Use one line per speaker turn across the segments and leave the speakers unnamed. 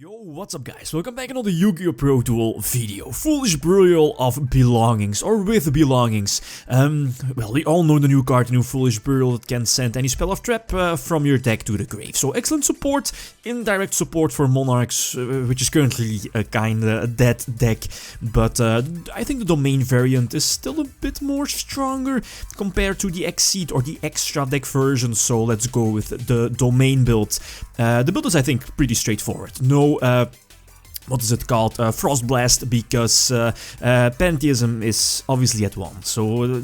Yo, what's up guys, welcome back another YgoPro duel video. Foolish Burial of Belongings, or with belongings. Well, we all know the new card, the new Foolish Burial that can send any spell of trap from your deck to the grave. So excellent support, indirect support for Monarchs, which is currently a kinda dead deck. But I think the domain variant is still a bit more stronger compared to the Exceed or the extra deck version. So let's go with the domain build. The build is, I think, pretty straightforward. No, what is it called? Frostblast, because Pantheïsm is obviously at 1. So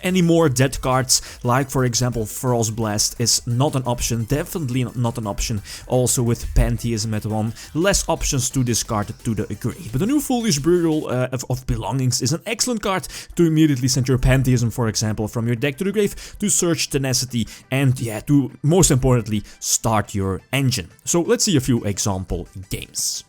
any more dead cards, like for example Frostblast, is not an option. Definitely not an option. Also with Pantheïsm at 1, less options to discard to the grave. But the new Foolish Burial of Belongings is an excellent card to immediately send your Pantheïsm, for example, from your deck to the grave, to search Tenacity, and yeah, to most importantly start your engine. So let's see a few example games.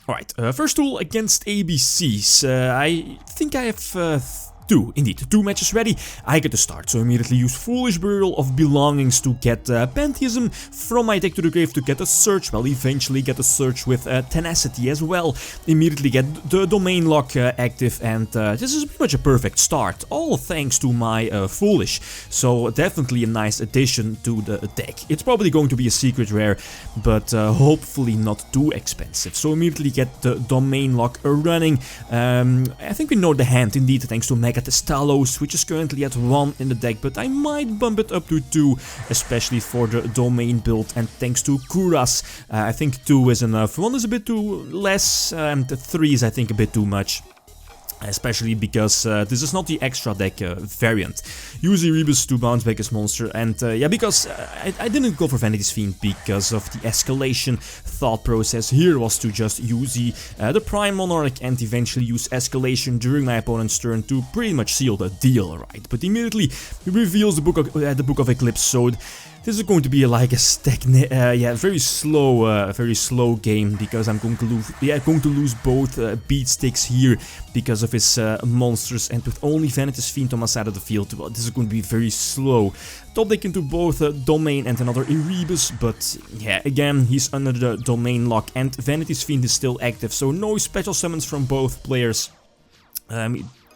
Alright, first duel against ABCs. I think I have two matches ready. I get to start, so immediately use Foolish Burial of Belongings to get Pantheïsm from my deck to the grave to get a search. Well, eventually get a search with Tenacity as well. Immediately get the domain lock active, and this is pretty much a perfect start. All thanks to my Foolish. So definitely a nice addition to the deck. It's probably going to be a secret rare, but hopefully not too expensive. So immediately get the domain lock running. I think we know the hand indeed, thanks to Mega Talos, which is currently at 1 in the deck, but I might bump it up to 2, especially for the domain build, and thanks to Kuras. I think 2 is enough. 1 is a bit too less, and 3 is I think a bit too much. Especially because this is not the extra deck variant. Use Erebus to bounce back his monster, and yeah, because I didn't go for Vanity's Fiend because of the escalation thought process here was to just use the Prime Monarch and eventually use escalation during my opponent's turn to pretty much seal the deal, right? But immediately he reveals the Book of Eclipse, so this is going to be like a very slow game, because I'm going to lose both beat sticks here because of his monsters, and with only Vanity's Fiend on my side of the field, well, this is going to be very slow. Top deck into both domain and another Erebus, but yeah, again, he's under the domain lock, and Vanity's Fiend is still active, so no special summons from both players.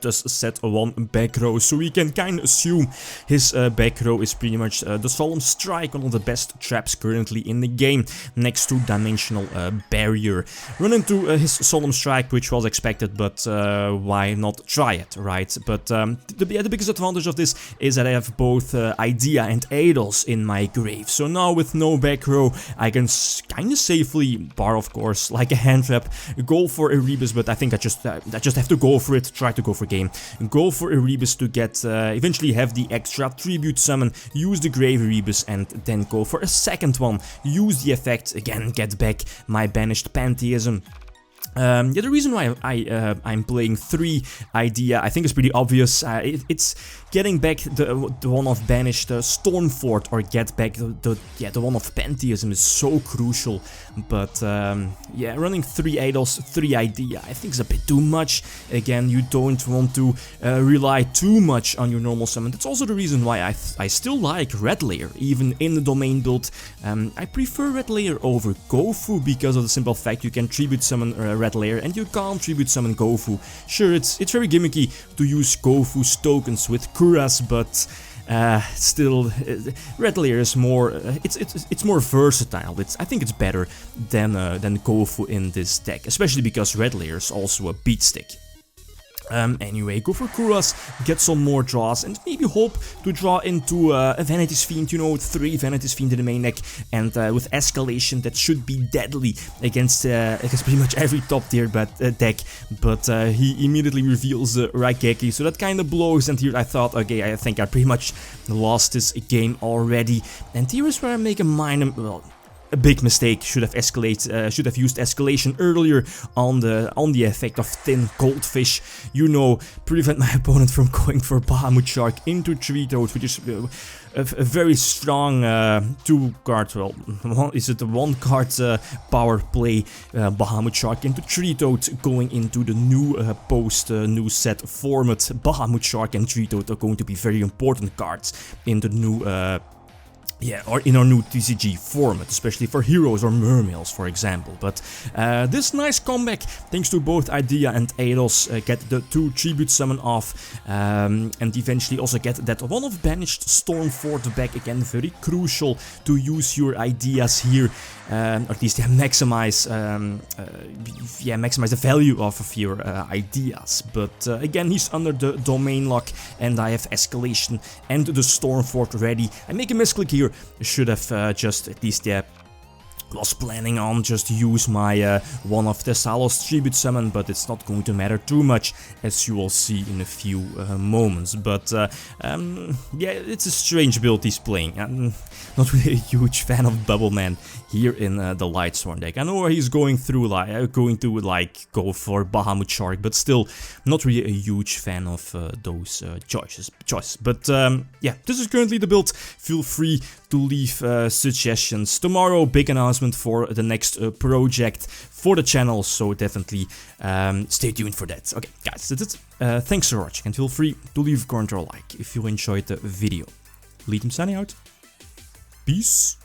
Just set a 1 back row, so we can kind of assume his back row is pretty much the Solemn Strike, one of the best traps currently in the game, next to Dimensional Barrier. Run into his Solemn Strike, which was expected, but why not try it, right? But the biggest advantage of this is that I have both Idea and Eidos in my grave, so now with no back row, I can kind of safely, bar of course, like a hand trap, go for Erebus, but I think I just have to go for it, try to go for game. Go for Erebus to get, eventually have the extra tribute summon, use the Grave Erebus, and then go for a second one. Use the effect, again, get back my banished Pantheïsm. Yeah, the reason why I'm playing 3 Idea, I think is pretty obvious. It's getting back the one of banished Stormfort, or get back the one of Pantheïsm is so crucial. But yeah, running 3 Eidos, 3 Idea, I think is a bit too much. Again, you don't want to rely too much on your normal summon. That's also the reason why I still like Red Layer, even in the domain build. I prefer Red Layer over Gofu because of the simple fact you can tribute summon Red Layer and you can't tribute summon Gofu. Sure, it's very gimmicky to use Gofu's tokens with Kuras, but still, Red Layer is more it's more versatile. I think it's better than Gofu in this deck, especially because Red Layer is also a beat stick. Anyway, go for Kuras, get some more draws, and maybe hope to draw into a Vanity's Fiend, you know, 3 Vanity's Fiend in the main deck, and with escalation that should be deadly against pretty much every top tier deck, but he immediately reveals the Raigeki, so that kind of blows, and here I thought, okay, I think I pretty much lost this game already, and here is where I make a minor, well, a big mistake. Should have used escalation earlier on the effect of Thin Goldfish. You know, prevent my opponent from going for Bahamut Shark into Tree Toad, which is a very strong 2-card. Well, is it the 1-card power play? Bahamut Shark into Tree Toad, going into the new new set format. Bahamut Shark and Tree Toad are going to be very important cards in the new Yeah, or in our new TCG format, especially for heroes or mermaids, for example. But this nice comeback, thanks to both Idea and Eidos, get the 2 tribute summon off, and eventually also get that one of banished Stormfort back again. Very crucial to use your ideas here, or at least maximize the value of your ideas. But again, he's under the domain lock, and I have Escalation and the Stormfort ready. I make a misclick here. Should have just at least, was planning on just use my one of Thessalos tribute summon, but it's not going to matter too much, as you will see in a few moments. But yeah, it's a strange build he's playing. I'm not really a huge fan of Bubbleman here in the Lightsworn deck. I know he's going through like go for Bahamut Shark, but still not really a huge fan of those choices. But yeah, this is currently the build. Feel free to leave suggestions. Tomorrow, big announcement for the next project for the channel, so definitely stay tuned for that. Okay, guys, that's it. Thanks for watching, and feel free to leave a comment or a like if you enjoyed the video. Lithium signing out. Peace.